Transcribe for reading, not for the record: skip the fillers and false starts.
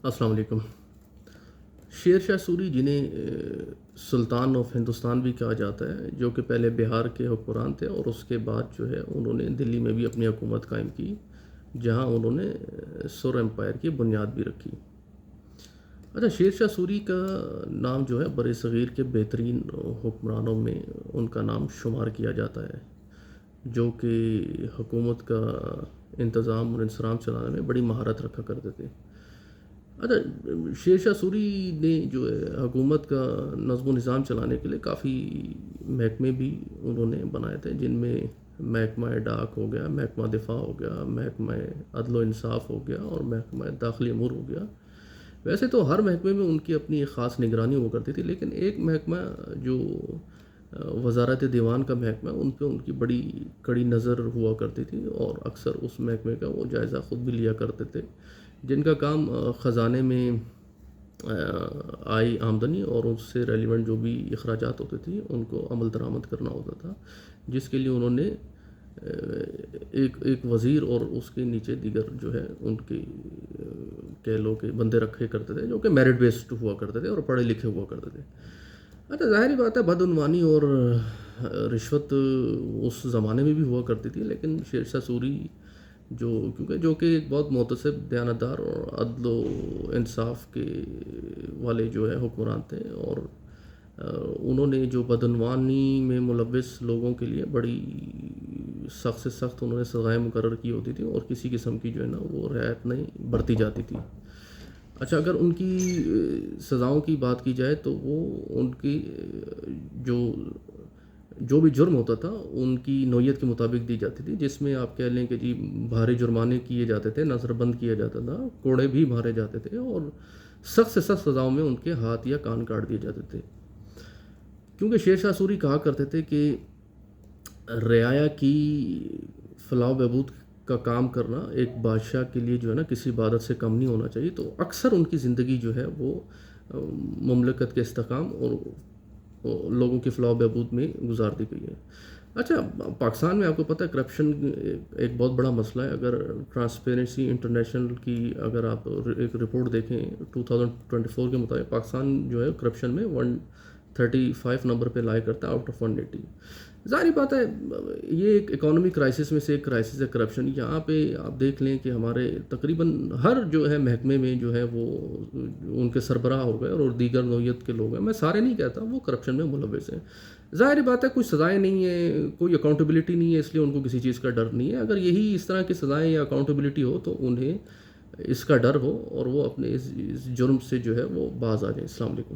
السلام علیکم۔ شیر شاہ سوری جنہیں سلطان آف ہندوستان بھی کہا جاتا ہے، جو کہ پہلے بہار کے حکمران تھے اور اس کے بعد جو ہے انہوں نے دلی میں بھی اپنی حکومت قائم کی، جہاں انہوں نے سور امپائر کی بنیاد بھی رکھی۔ اچھا، شیر شاہ سوری کا نام جو ہے بر صغیر کے بہترین حکمرانوں میں ان کا نام شمار کیا جاتا ہے، جو کہ حکومت کا انتظام اور انصرام چلانے میں بڑی مہارت رکھا کرتے تھے۔ اچھا، شیر شاہ سوری نے جو ہے حکومت کا نظم و نظام چلانے کے لیے کافی محکمے بھی انہوں نے بنائے تھے، جن میں محکمہ ڈاک ہو گیا، محکمہ دفاع ہو گیا، محکمہ عدل و انصاف ہو گیا اور محکمہ داخلی امور ہو گیا۔ ویسے تو ہر محکمے میں ان کی اپنی ایک خاص نگرانی ہوا کرتی تھی، لیکن ایک محکمہ جو وزارت دیوان کا محکمہ، ان پہ ان کی بڑی کڑی نظر ہوا کرتی تھی اور اکثر اس محکمے کا وہ جائزہ خود بھی لیا کرتے تھے، جن کا کام خزانے میں آئی آمدنی اور اس سے ریلیونٹ جو بھی اخراجات ہوتے تھے ان کو عمل درآمد کرنا ہوتا تھا، جس کے لیے انہوں نے ایک وزیر اور اس کے نیچے دیگر جو ہے ان کے کہہ لو کہ بندے رکھے کرتے تھے، جو کہ میرٹ بیسڈ ہوا کرتے تھے اور پڑھے لکھے ہوا کرتے تھے۔ اچھا، ظاہری بات ہے بدعنوانی اور رشوت اس زمانے میں بھی ہوا کرتی تھی، لیکن شیر شاہ سوری جو کہ ایک بہت محتسب، دیانتدار اور عدل و انصاف کے والے جو ہے حکمران تھے، اور انہوں نے جو بدعنوانی میں ملوث لوگوں کے لیے بڑی سخت سے سخت انہوں نے سزائیں مقرر کی ہوتی تھیں اور کسی قسم کی جو ہے نا وہ رعایت نہیں برتی جاتی تھی۔ اچھا، اگر ان کی سزاؤں کی بات کی جائے تو وہ ان کی جو بھی جرم ہوتا تھا ان کی نوعیت کے مطابق دی جاتی تھی، جس میں آپ کہہ لیں کہ جی بھاری جرمانے کیے جاتے تھے، نظر بند کیا جاتا تھا، کوڑے بھی مارے جاتے تھے اور سخت سے سخت سزاؤں میں ان کے ہاتھ یا کان کاٹ دیے جاتے تھے، کیونکہ شیر شاہ سوری کہا کرتے تھے کہ رعایا کی فلاح و بہبود کا کام کرنا ایک بادشاہ کے لیے جو ہے نا کسی عبادت سے کم نہیں ہونا چاہیے، تو اکثر ان کی زندگی جو ہے وہ مملکت کے استحکام اور لوگوں کی فلاح و بہبود میں گزار دی گئی ہے۔ اچھا، پاکستان میں آپ کو پتہ ہے کرپشن ایک بہت بڑا مسئلہ ہے۔ اگر ٹرانسپیرنسی انٹرنیشنل کی اگر آپ ایک رپورٹ دیکھیں 2024 کے مطابق، پاکستان جو ہے کرپشن میں 135 نمبر پہ لائے کرتا ہے آؤٹ آف 180۔ ظاہری بات ہے یہ ایک اکانومی کرائسس میں سے ایک کرائسس ہے کرپشن۔ یہاں پہ آپ دیکھ لیں کہ ہمارے تقریباً ہر جو ہے محکمے میں جو ہے وہ ان کے سربراہ ہو گئے اور دیگر نوعیت کے لوگ ہیں، میں سارے نہیں کہتا، وہ کرپشن میں ملوث ہیں۔ ظاہری بات ہے کوئی سزائیں نہیں ہیں، کوئی اکاؤنٹیبلٹی نہیں ہے، اس لیے ان کو کسی چیز کا ڈر نہیں ہے۔ اگر یہی اس طرح کی سزائیں یا اکاؤنٹیبلٹی ہو تو انہیں اس کا ڈر ہو اور وہ اپنے اس جرم سے جو ہے وہ باز آ جائیں۔ السلام علیکم۔